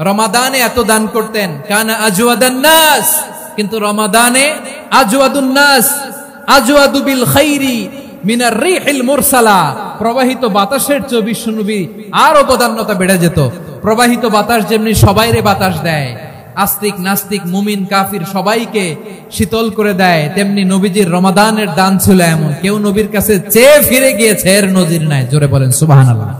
রমাদানে এত দান করতেন, কানা আজওয়াদান নাস, কিন্তু রমাদানে আজওয়াদুন নাস আজওয়াদু বিল খাইরি মিনার রিহিল মুরসালা। প্রবাহিত বাতাসের চেয়ে বিশ্বনবী আরো প্রধান্যতা বেড়ে যেত। প্রবাহিত বাতাস যেমনি সবাইরে বাতাস দেয়, আস্তিক নাস্তিক মুমিন কাফির সবাইকে শীতল করে দেয়, তেমনি নবীজির রমাদানের দান ছিল এমন, কেউ নবীর কাছে চেয়ে ফিরে গিয়েছে এর নজির নাই। জোরে বলেন সুবহানাল্লাহ।